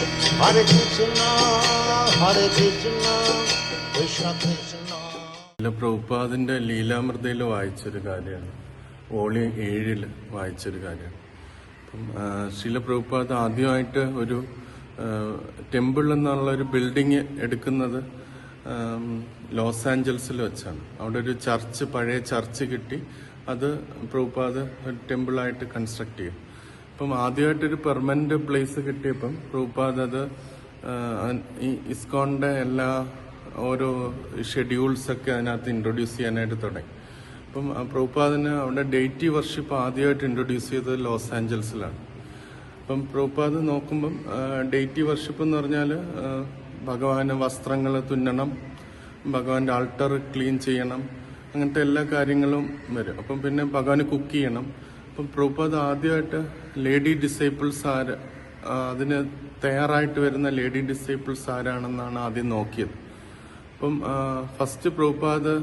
Hare Krishna, Hare Krishna, Krishna Krishna. പ്രഭുപാദിന്റെ ലീലാമൃതയിൽ വായിച്ചൊരു കാര്യമാണ്. Volume 7 വായിച്ചൊരു കാര്യമാണ്. അപ്പം ശ്രീല പ്രഭുപാദ് ആദ്യമായിട്ട് ഒരു ടെമ്പിൾ എന്നുള്ള ഒരു ബിൽഡിങ് എടുക്കുന്നത് ലോസ് ആഞ്ചൽസിൽ വെച്ചാണ്. അവിടെ ഒരു ചർച്ച്, പഴയ ചർച്ച് കിട്ടി. അത് പ്രഭുപാദ് ഒരു ടെമ്പിളായിട്ട് കൺസ്ട്രക്ട് ചെയ്യും. അപ്പം ആദ്യമായിട്ടൊരു പെർമനന്റ് പ്ലേസ് കിട്ടിയപ്പം പ്രഭുപാദ് അത് ഈ ഇസ്കോണിന്റെ എല്ലാ ഓരോ ഷെഡ്യൂൾസൊക്കെ അതിനകത്ത് ഇൻട്രൊഡ്യൂസ് ചെയ്യാനായിട്ട് തുടങ്ങി. അപ്പം പ്രഭുപാദിന് അവിടെ ഡെയ്റ്റി വർഷിപ്പ് ആദ്യമായിട്ട് ഇൻട്രൊഡ്യൂസ് ചെയ്തത് ലോസ് ആഞ്ചൽസിലാണ്. അപ്പം പ്രഭുപാദ് നോക്കുമ്പം ഡെയ്റ്റി വർഷിപ്പ് എന്ന് പറഞ്ഞാൽ ഭഗവാന് വസ്ത്രങ്ങൾ തുന്നണം, ഭഗവാന്റെ ആൾട്ടർ ക്ലീൻ ചെയ്യണം, അങ്ങനത്തെ എല്ലാ കാര്യങ്ങളും വരും. അപ്പം പിന്നെ ഭഗവാന് കുക്ക് ചെയ്യണം. അപ്പം പ്രഭുപാദ് ആദ്യമായിട്ട് ലേഡി ഡിസൈപ്പിൾസ് അതിന് തയ്യാറായിട്ട് വരുന്ന ലേഡി ഡിസൈപ്പിൾസ് ആരാണെന്നാണ് ആദ്യം നോക്കിയത്. അപ്പം ഫസ്റ്റ് പ്രഭുപാദ്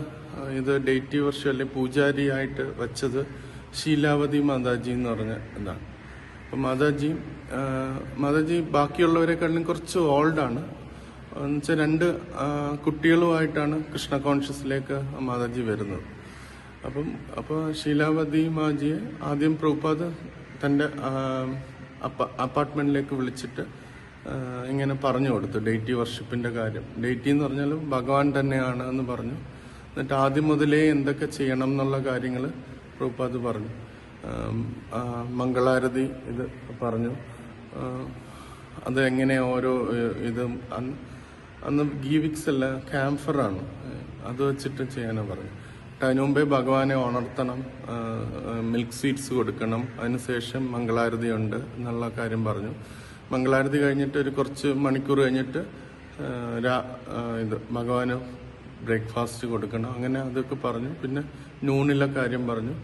ഇത് ഡെയ്റ്റി വർഷം അല്ലെ പൂജാരിയായിട്ട് വെച്ചത് ശീലാവതി മാതാജി എന്ന് പറഞ്ഞ ഇതാണ്. അപ്പം മാതാജി ബാക്കിയുള്ളവരെക്കാളും കുറച്ച് ഓൾഡാണ്. എന്നുവെച്ചാൽ 2 കുട്ടികളുമായിട്ടാണ് കൃഷ്ണ കോൺഷ്യസിലേക്ക് മാതാജി വരുന്നത്. അപ്പോൾ ശീലാവതി മാജിയെ ആദ്യം പ്രഭുപാദ് തൻ്റെ അപ്പാർട്ട്മെന്റിലേക്ക് വിളിച്ചിട്ട് ഇങ്ങനെ പറഞ്ഞു കൊടുത്തു ഡെയ്റ്റി വർഷിപ്പിന്റെ കാര്യം. ഡെയ്റ്റി എന്ന് പറഞ്ഞാൽ ഭഗവാൻ തന്നെയാണ് എന്ന് പറഞ്ഞു. എന്നിട്ട് ആദ്യം മുതലേ എന്തൊക്കെ ചെയ്യണം എന്നുള്ള കാര്യങ്ങൾ പ്രഭുപാദ് പറഞ്ഞു. മംഗളാരതി ഇത് പറഞ്ഞു. അത് എങ്ങനെ ഓരോ ഇത് അന്ന് ഗീവിക്സ് അല്ല, ക്യാംഫറാണ്, അത് വെച്ചിട്ട് ചെയ്യാനാണ് പറഞ്ഞു. അതിനു മുമ്പേ ഭഗവാനെ ഉണർത്തണം, മിൽക്ക് സ്വീറ്റ്സ് കൊടുക്കണം, അതിനുശേഷം മംഗളാരതി ഉണ്ട് എന്നുള്ള കാര്യം പറഞ്ഞു. മംഗളാരതി കഴിഞ്ഞിട്ട് ഒരു കുറച്ച് മണിക്കൂർ കഴിഞ്ഞിട്ട് ഇത് ഭഗവാന് ബ്രേക്ക്ഫാസ്റ്റ് കൊടുക്കണം. അങ്ങനെ അതൊക്കെ പറഞ്ഞു. പിന്നെ നൂണിലെ കാര്യം പറഞ്ഞു.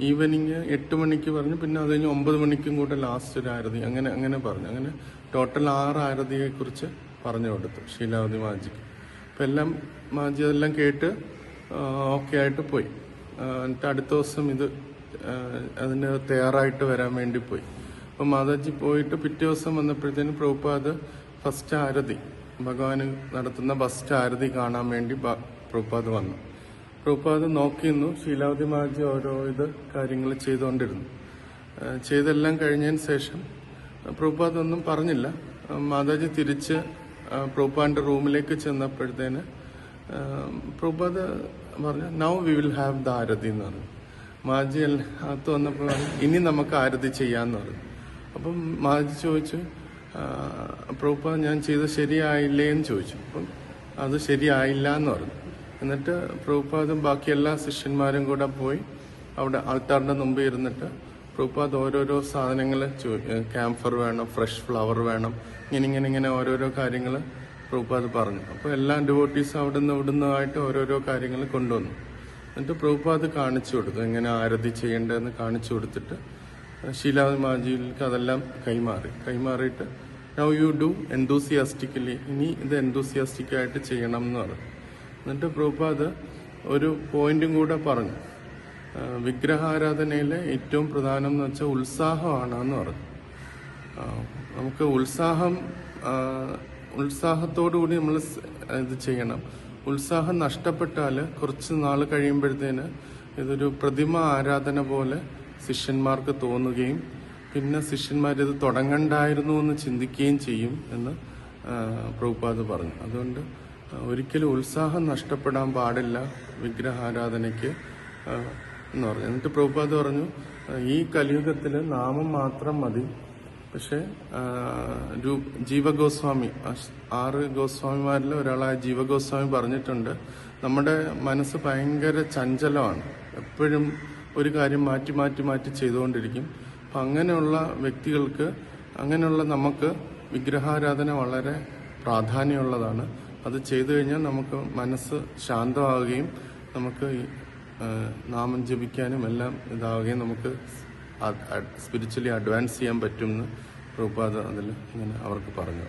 ഈവനിങ് 8 മണിക്ക് പറഞ്ഞു. പിന്നെ അത് കഴിഞ്ഞ് 9 മണിക്കും കൂടെ ലാസ്റ്റ് ഒരു ആരതി, അങ്ങനെ പറഞ്ഞു. അങ്ങനെ ടോട്ടൽ 6 ആരതിയെ കുറിച്ച് പറഞ്ഞു കൊടുത്തു ശീലാവതി മാജിക്ക്. അപ്പം എല്ലാം മാജി അതെല്ലാം കേട്ട് ഓക്കെ ആയിട്ട് പോയി. എന്നിട്ട് അടുത്ത ദിവസം അതിന് തയ്യാറായിട്ട് വരാൻ വേണ്ടി പോയി. അപ്പം മാതാജി പോയിട്ട് പിറ്റേ ദിവസം വന്നപ്പോഴത്തേനും പ്രഭുപാദ് ഫസ്റ്റ് ആരതി, ഭഗവാന് നടത്തുന്ന ഫസ്റ്റ് ആരതി കാണാൻ വേണ്ടി പ്രഭുപാദ് വന്നു. പ്രഭുപാദ് നോക്കിയിരുന്നു. ശീലാവതി മാതാജി ഓരോ കാര്യങ്ങൾ ചെയ്തുകൊണ്ടിരുന്നു. ചെയ്തെല്ലാം കഴിഞ്ഞതിന് ശേഷം പ്രഭുപാദ് ഒന്നും പറഞ്ഞില്ല. മാതാജി തിരിച്ച് പ്രഭുപാദിന്റെ റൂമിലേക്ക് ചെന്നപ്പോഴത്തേന് പ്രഭുപാദ് പറഞ്ഞു, now we will have the aarti എന്ന് പറഞ്ഞു. മാജി അകത്ത് വന്നപ്പോൾ ഇനി നമുക്ക് ആരതി ചെയ്യാന്ന് പറഞ്ഞു. അപ്പം മാജി ചോദിച്ചു, പ്രഭുപാദ് ഞാൻ ചെയ്തത് ശരിയായില്ലേ എന്ന് ചോദിച്ചു. അപ്പം അത് ശരിയായില്ല എന്ന് പറഞ്ഞു. എന്നിട്ട് പ്രഭുപാദും ബാക്കി എല്ലാ ശിഷ്യന്മാരും കൂടെ പോയി അവിടെ ആൾട്ടാറിന്റെ മുമ്പ് ഇരുന്നിട്ട് പ്രഭുപാദ് ഓരോരോ സാധനങ്ങൾ ക്യാംഫർ വേണം, ഫ്രഷ് ഫ്ലവർ വേണം, ഇങ്ങനെ ഓരോരോ കാര്യങ്ങൾ പ്രഭുപാദ് പറഞ്ഞു. അപ്പോൾ എല്ലാ ഡിവോട്ടീസും ഇവിടുന്നായിട്ട് ഓരോരോ കാര്യങ്ങൾ കൊണ്ടുവന്നു. എന്നിട്ട് പ്രഭുപാദ് കാണിച്ചു കൊടുത്തു എങ്ങനെ ആരതി ചെയ്യേണ്ടതെന്ന് കാണിച്ചു കൊടുത്തിട്ട് ശീലാവതി മാജിക്ക് അതെല്ലാം കൈമാറിയിട്ട് നൗ യു ഡു എന്തൂസിയാസ്റ്റിക്കലി, ഇനി ഇത് എന്തൂസിയാസ്റ്റിക്കായിട്ട് ചെയ്യണം എന്ന് പറഞ്ഞു. എന്നിട്ട് പ്രഭുപാദ് ഒരു പോയിന്റും കൂടെ പറഞ്ഞു, വിഗ്രഹാരാധനയിലെ ഏറ്റവും പ്രധാനം എന്ന് വെച്ചാൽ ഉത്സാഹമാണെന്ന് പറഞ്ഞു. നമുക്ക് ഉത്സാഹത്തോടുകൂടി നമ്മൾ ഇത് ചെയ്യണം. ഉത്സാഹം നഷ്ടപ്പെട്ടാൽ കുറച്ച് നാൾ കഴിയുമ്പോഴത്തേന് ഇതൊരു പ്രതിമ ആരാധന പോലെ ശിഷ്യന്മാർക്ക് തോന്നുകയും പിന്നെ ശിഷ്യന്മാരിത് തുടങ്ങണ്ടായിരുന്നു എന്ന് ചിന്തിക്കുകയും ചെയ്യും എന്ന് പ്രഭുപാദ് പറഞ്ഞു. അതുകൊണ്ട് ഒരിക്കലും ഉത്സാഹം നഷ്ടപ്പെടാൻ പാടില്ല വിഗ്രഹാരാധനയ്ക്ക് എന്ന് പറഞ്ഞു. എന്നിട്ട് പ്രഭുപാദ് പറഞ്ഞു, ഈ കലിയുഗത്തിൽ നാമം മാത്രം മതി. പക്ഷെ ജീവഗോസ്വാമി, 6 ഗോസ്വാമിമാരിൽ ഒരാളായ ജീവഗോസ്വാമി പറഞ്ഞിട്ടുണ്ട്, നമ്മുടെ മനസ്സ് ഭയങ്കര ചഞ്ചലമാണ്, എപ്പോഴും ഒരു കാര്യം മാറ്റി ചെയ്തുകൊണ്ടിരിക്കും. അപ്പം അങ്ങനെയുള്ള വ്യക്തികൾക്ക്, അങ്ങനെയുള്ള നമുക്ക് വിഗ്രഹാരാധന വളരെ പ്രാധാന്യമുള്ളതാണ്. അത് ചെയ്തു കഴിഞ്ഞാൽ നമുക്ക് മനസ്സ് ശാന്തമാവുകയും നമുക്ക് നാമം ജപിക്കാനും എല്ലാം ഇതാവുകയും നമുക്ക് സ്പിരിച്വലി അഡ്വാൻസ് ചെയ്യാൻ പറ്റുമെന്ന് പ്രഭുപാദ് അതിൽ ഇങ്ങനെ അവർക്ക് പറഞ്ഞു.